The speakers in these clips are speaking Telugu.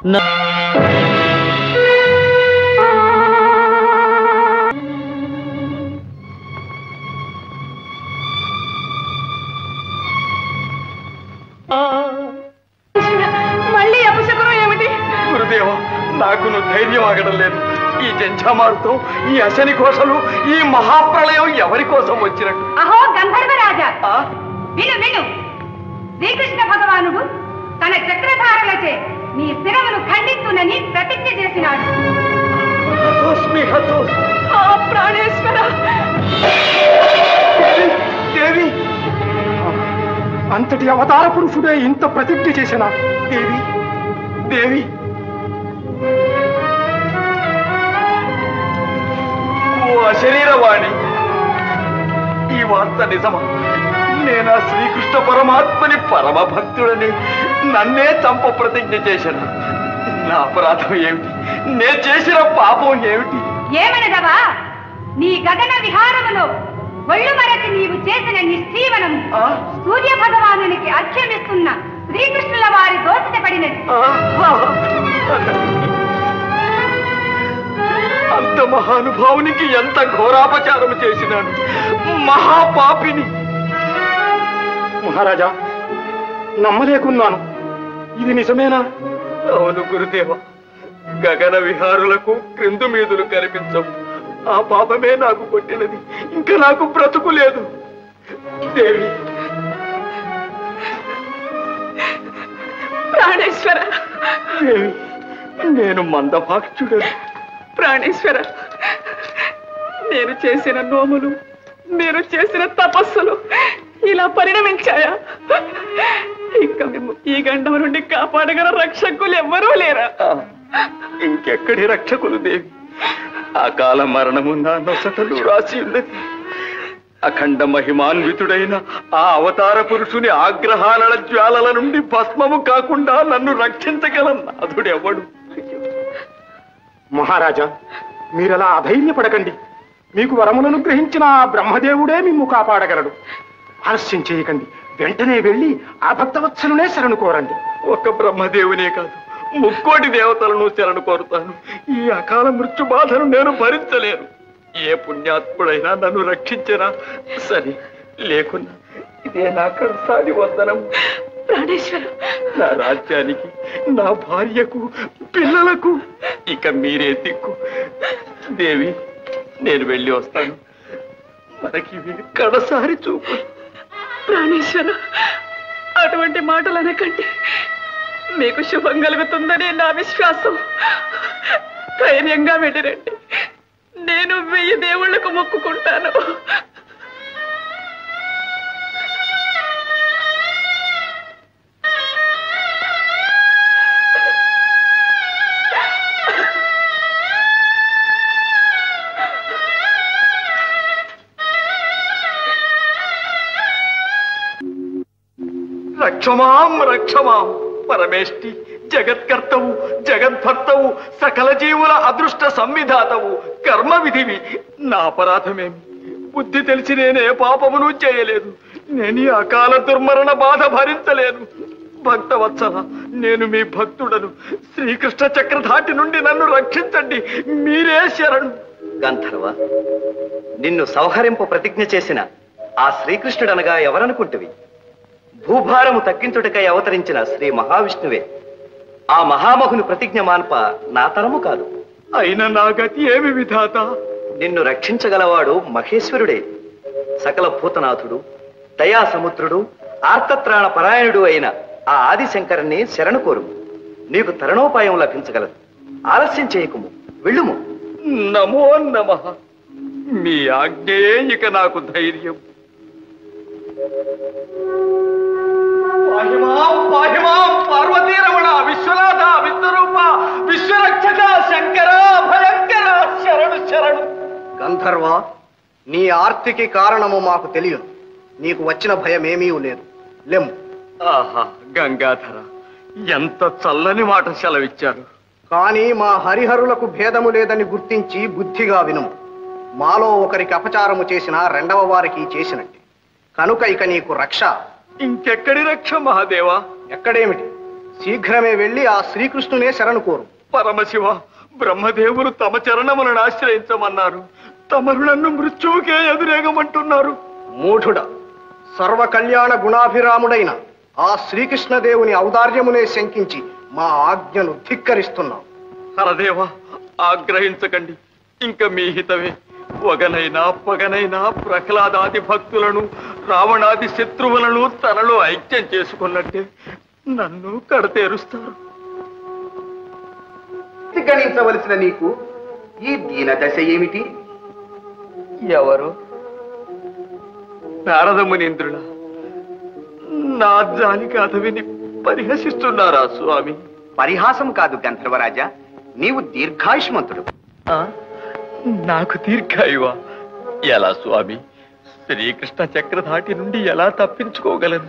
మళ్ళీ అపశకునం ఏమిటి? గురుదేవ, నాకు ధైర్యం ఆగడం లేదు. ఈ జంఝామారుతో, ఈ అశని ఘోషలు, ఈ మహాప్రళయం ఎవరి కోసం వచ్చినట్టు? అహో గంధర్వరాజా, విను విను. శ్రీకృష్ణ భగవానుడు తన చక్రధారలచే మీ శిరమును ఖండిస్తునని ప్రతిజ్ఞ చేసినాడు. ప్రాణేశ్వర దేవి, అంతటి అవతార పురుషుడే ఇంత ప్రతిజ్ఞ చేసిన దేవి, దేవి ఓ అశరీరవాణి, ఈ వార్త నిజమా? నేను ఆ శ్రీకృష్ణ పరమాత్మని పరమ భక్తుడని నన్నే చంప ప్రతిజ్ఞ చేశాను. నా అపరాధం ఏమిటి? నే చేసిన పాపం ఏమిటి? ఏమనదవా? నీ గగన విహారములో ఒళ్ళు మరచి నీవు చేసిన నిశ్చీవనం సూర్య భగవానునికి అర్ఘ్యమిస్తున్న శ్రీకృష్ణుల వారి దోషత పడినది. అంత మహానుభావునికి ఎంత ఘోరాపచారం చేసినాను, మహాపాపిని. మహారాజా, నమ్మలేకున్నాను. ఇది నిజమేనా? అవును గురుదేవ, గగన విహారులకు క్రిందు మీదులు కనిపించవు. ఆ పాపమే నాకు కొట్టినది. ఇంకా నాకు బ్రతుకు లేదు. దేవి, ప్రాణేశ్వర, దేవి, నేను మందభాక్షుడను. ప్రాణేశ్వర, నేను చేసిన నోములు, నేను చేసిన తపస్సులు ఇలా పరిణమించాయా? ఇంకా మేము ఈ గండం నుండి కాపాడగల రక్షకులు ఎవ్వరూ లేరా? ఇంకెక్కడి రక్షకులు దేవి? అకాల మరణము నా నొసటలు రాసి ఉన్నది. అఖండ మహిమాన్వితుడైన ఆ అవతార పురుషుని ఆగ్రహాల జ్వాలల నుండి భస్మము కాకుండా నన్ను రక్షించగల నాథుడెవడు? మహారాజా, మీరలా అధైర్యపడకండి. మీకు వరములను గ్రహించిన ఆ బ్రహ్మదేవుడే మిమ్ము కాపాడగలడు. ఆలస్యం చేయకండి. వెంటనే వెళ్ళి ఆ భక్తవత్సలునే శరణు కోరండి. ఒక బ్రహ్మదేవునే కాదు, ముక్కోటి దేవతలను శరణు కోరుతాను. ఈ అకాల మృత్యు బాధను నేను భరించలేను. ఏ పుణ్యాత్ముడైనా నన్ను రక్షించరా సరే, లేకున్నా ఇదే నా కడసారి వందనం. ప్రాణేశ్వర, నా రాజ్యానికి, నా భార్యకు, పిల్లలకు ఇక మీరే దిక్కు. దేవి, నేను వెళ్ళి వస్తాను. మనకి కడసారి చూపు. ప్రాణేశ్వర, అటువంటి మాటలు అనకండి. మీకు శుభం కలుగుతుందని నా విశ్వాసం. ధైర్యంగా వెళ్ళిరండి. నేను 1000 దేవుళ్లకు మొక్కుకుంటాను. రక్షమాం రక్షమాం పరమేష్టి, జగత్కర్తవు, జగద్భర్తవు, సకల జీవుల అదృష్ట సంవిధాతవు, కర్మ విధివి. నా అపరాధమేమి? బుద్ధి తెలిసి నేనే పాపమును చేయలేదు. నేను ఈ అకాల దుర్మరణ బాధ భరించలేను. భక్తవత్సల, నేను మీ భక్తుడను. శ్రీకృష్ణ చక్రధాటి నుండి నన్ను రక్షించండి. మీరే శరణు. గంధర్వ, నిన్ను సంహరింపు ప్రతిజ్ఞ చేసిన ఆ శ్రీకృష్ణుడనగా ఎవరనుకుంటువి? భూభారము తగ్గించుటకై అవతరించిన శ్రీ మహావిష్ణువే. ఆ మహామహుని ప్రతిజ్ఞ మాన్ప నా తరము కాదు. అయిన నా గతి ఏమి విధాత? నిన్ను రక్షించగలవాడు మహేశ్వరుడే. సకల భూతనాథుడు, దయాసముద్రుడు, ఆర్తత్రాణ పరాయణుడు అయిన ఆ ఆదిశంకరుని శరణు కోరు. నీకు తరణోపాయం లభించగలదు. ఆలస్యం చేయకుము, వెళ్ళుము. నమో నమః. మీ ఆజ్ఞయే ఇక నాకు ధైర్యం. పార్వతీ రమణ, విశ్వనాథ, విశ్వరూప, విశ్వరక్షక, శంకర, భయంకర, శరణు శరణు. గంధర్వ, నీ ఆర్తికి కారణము మాకు తెలియదు. నీకు వచ్చిన భయమేమీ లేదు. లెమ్. ఆహా, గంగాధర, ఎంత చల్లని మాట సెలవిచ్చారు. కానీ మా హరిహరులకు భేదము లేదని గుర్తించి బుద్ధిగా వినుము. మాలో ఒకరికి అపచారము చేసిన రెండవ వారికి చేసినట్టే. కనుక ఇక నీకు రక్ష. ఇంకెక్కడి రక్ష మహాదేవా? ఎక్కడేమిటి, శీఘ్రమే వెళ్ళి ఆ శ్రీకృష్ణునే శరణు కోరు. పరమశివ, బ్రహ్మదేవులు తమ చరణములను ఆశ్రయించమన్నారు. తమరు నన్ను మృత్యువుకే ఎదురేగమంటున్నారు. మూఢుడ, సర్వ కళ్యాణ గుణాభిరాముడైన ఆ శ్రీకృష్ణదేవుని ఔదార్యమునే శంకించి మా ఆజ్ఞను ధిక్కరిస్తున్నాం. హరదేవ, ఆగ్రహించకండి. ఇంక మీ హితమే. వగనైనా పగనైనా ప్రహ్లాదాది భక్తులను, రావణాది శత్రువులను తనలో ఐక్యం చేసుకున్నట్టే నన్ను కడతేరుస్తారు. గణించవలసిన నీకు ఈ దీన దశ ఏమిటి? ఎవరు? నారదమునీంద్రుల నా జాలికి అతవిని పరిహసిస్తున్నారా స్వామి? పరిహాసం కాదు గంధర్వరాజా, నీవు దీర్ఘాయుష్మంతుడు. నాకు దీర్ఘాయువా? ఎలా స్వామి? శ్రీకృష్ణ చక్రధాటి నుండి ఎలా తప్పించుకోగలను?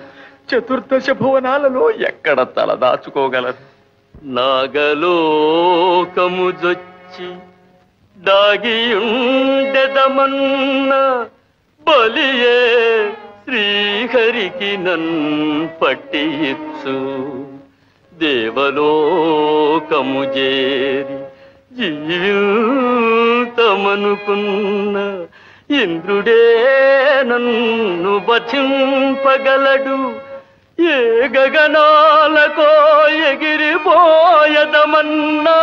చతుర్దశ భువనాలలో ఎక్కడ తలదాచుకోగలను? నాగలోకము జొచ్చి దాగియుండెదమన్న బలియే శ్రీహరికి నన్ పట్టియిచ్చు. దేవలోకము చేరి జీవితమనుకున్న ఇంద్రుడే నన్ను బధింపగలడు. ఏ గగనాలకో ఎగిరిపోయదమన్నా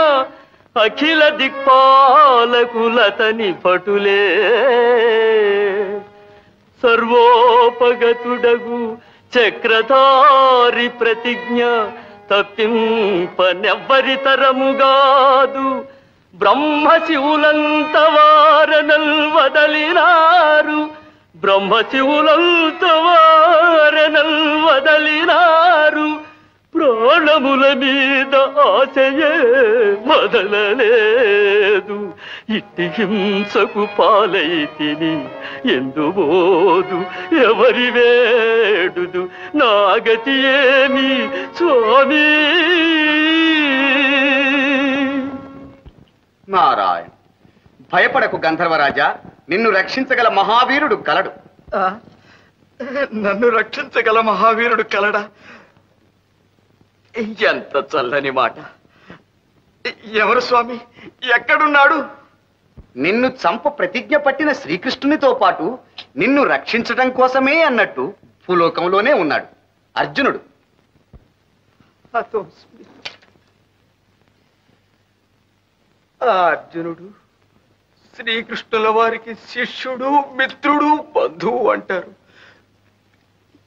అఖిల దిక్పాలకులతని పటులే. సర్వోపగతుడగు చక్రధారి ప్రతిజ్ఞ తప్పింపనెవ్వరితరముగాదు. బ్రహ్మశివులంత వారనల్ వదలినారు, బ్రహ్మశివులంత వారనల్ వదలినారు. ప్రాణముల మీద ఆశయే వదలలేదు. ఇట్టి హింసకు పాలైతిని ఎందుబోదు, ఎవరి వేడుదు, నా గతి ఏమి స్వామి? నారాయణ, భయపడకు గంధర్వరాజా, నిన్ను రక్షించగల మహావీరుడు కలడు. నన్ను రక్షించగల మహావీరుడు కలడా? ఎంత చల్లని మాట! ఎవరు స్వామి? ఎక్కడున్నాడు? నిన్ను చంప ప్రతిజ్ఞ పట్టిన శ్రీకృష్ణునితో పాటు నిన్ను రక్షించటం కోసమే అన్నట్టు భూలోకంలోనే ఉన్నాడు అర్జునుడు. అర్జునుడు శ్రీకృష్ణుల వారికి శిష్యుడు, మిత్రుడు, బంధువు అంటారు.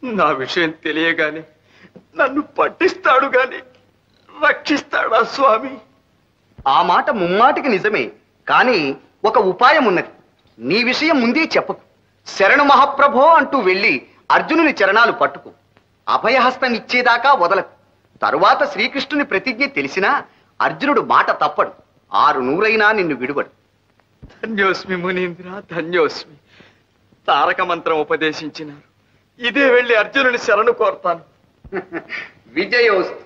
నా విషయం తెలియగానే నన్ను పట్టిస్తాడు గాని రక్షిస్తాడా స్వామి? ఆ మాట ముమ్మాటికి నిజమే, కానీ ఒక ఉపాయం ఉన్నది. నీ విషయం ముందే చెప్పకు. శరణు మహాప్రభో అంటూ వెళ్ళి అర్జునుని చరణాలు పట్టుకు అభయహస్తం ఇచ్చేదాకా వదలకు. తరువాత శ్రీకృష్ణుని ప్రతిజ్ఞ తెలిసినా అర్జునుడు మాట తప్పడు. 600 నిన్ను విడువడు. ధన్యోస్మి మునీంద్ర, ధన్యోస్మి. తారక మంత్రం ఉపదేశించినారు. ఇదే వెళ్ళి అర్జునుని శరణు కోరుతాను. విజయోస్తు.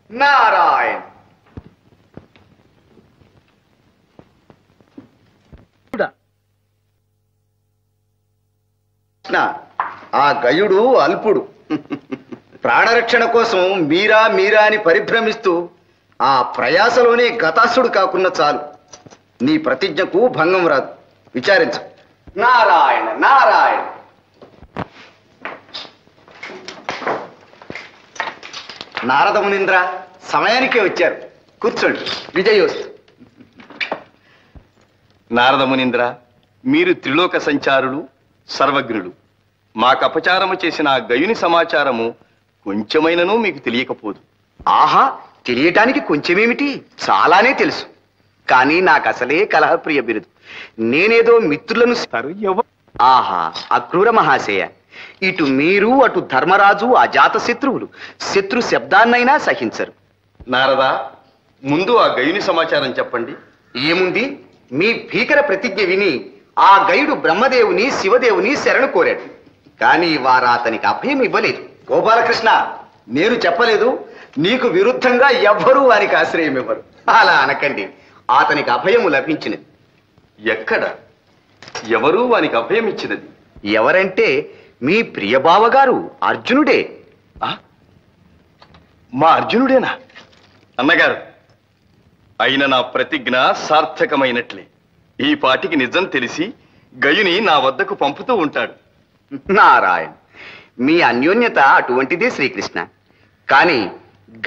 నారాయణ. ఆ గయుడు అల్పుడు. ప్రాణరక్షణ కోసం మీరా మీరా అని పరిభ్రమిస్తూ ఆ ప్రయాసలోనే గతాసుడు కాకున్నా చాలు. నీ ప్రతిజ్ఞకు భంగం రాదు. విచారించు. నారాయణ నారాయణ. నారద మునీంద్ర సమయానికే వచ్చారు. కూర్చోండి. విజయోస్తు. నారద మునీంద్ర, మీరు త్రిలోక సంచారులు, సర్వజ్ఞులు. మాకు అపచారము చేసిన ఆ గయుని సమాచారము కొంచెమైనను మీకు తెలియకపోదు. ఆహా, తెలియటానికి కొంచెమేమిటి, చాలానే తెలుసు. కానీ నాకు అసలే కలహప్రియ బిరుదు. నేనేదో మిత్రులను. ఆహా, అక్రూర మహాశయ, ఇటు మీరు అటు ధర్మరాజు అజాత శత్రువులు. శత్రు శబ్దాన్నైనా సహించరు. నారదా, ముందు ఆ గయుని సమాచారం చెప్పండి. ఏముంది, మీ భీకర ప్రతిజ్ఞ విని ఆ గయుడు బ్రహ్మదేవుని శివదేవుని శరణు కోరాడు. కానీ వారు అతనికి అభయం ఇవ్వలేదు. గోపాలకృష్ణ, నేను చెప్పలేదు, నీకు విరుద్ధంగా ఎవ్వరూ వారికి ఆశ్రయం ఇవ్వరు. అలా అనకండి. అతనికి అభయము లభించినది. ఎక్కడ? ఎవరు వానికి అభయం ఇచ్చినది? ఎవరంటే మీ ప్రియబావగారు అర్జునుడే. మా అర్జునుడేనా? అన్నగారు, అయిన నా ప్రతిజ్ఞ సార్థకమైనట్లే. ఈ పాటికి నిజం తెలిసి గయుని నా వద్దకు పంపుతూ ఉంటాడు. నారాయణ, మీ అన్యోన్యత అటువంటిదే శ్రీకృష్ణ. కాని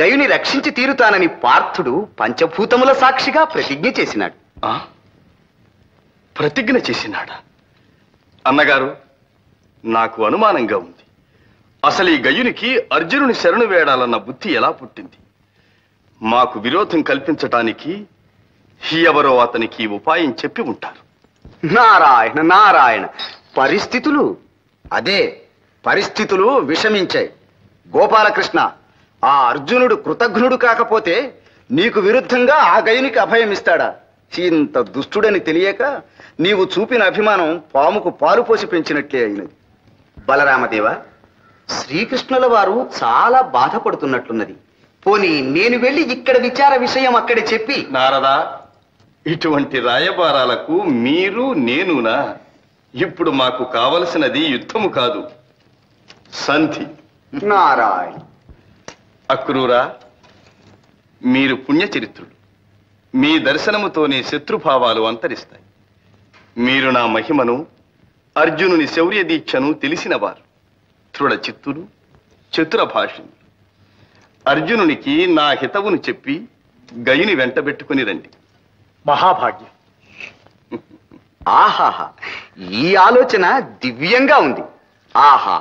గయుని రక్షించి తీరుతానని పార్థుడు పంచభూతముల సాక్షిగా ప్రతిజ్ఞ చేసినాడు. ప్రతిజ్ఞ చేసినాడా? అన్నగారు, నాకు అనుమానంగా ఉంది. అసలు ఈ గయునికి అర్జునుని శరణు వేడాలన్న బుద్ధి ఎలా పుట్టింది? మాకు విరోధం కల్పించటానికి ఎవరో అతనికి ఉపాయం చెప్పి ఉంటారు. నారాయణ నారాయణ, పరిస్థితులు విషమించాయి. గోపాలకృష్ణ, ఆ అర్జునుడు కృతజ్ఞుడు కాకపోతే నీకు విరుద్ధంగా ఆ గయునికి అభయం ఇస్తాడా? ఇంత దుష్టుడని తెలియక నీవు చూపిన అభిమానం పాముకు పాలు పోసి పెంచినట్లే అయినది. బలరామదేవ, శ్రీకృష్ణుల వారు చాలా బాధపడుతున్నట్లున్నది. పోనీ నేను వెళ్ళి ఇక్కడ విచార విషయం అక్కడే చెప్పి. నారదా, ఇటువంటి రాయబారాలకు మీరు నేనునా? ఇప్పుడు మాకు కావలసినది యుద్ధము కాదు, సంధి. నారాయణ. అక్రూరా, మీరు పుణ్యచరిత్రులు. మీ దర్శనముతోనే శత్రుభావాలు అంతరిస్తాయి. మీరు నా మహిమను, అర్జునుని శౌర్య దీక్షను తెలిసినవారు. దృఢ చిత్తులు, చతుర భాషిణులు. అర్జునునికి నా హితవును చెప్పి గయుని వెంటబెట్టుకుని రండి. మహాభాగ్యం. ఆహాహా, ఈ ఆలోచన దివ్యంగా ఉంది. ఆహా,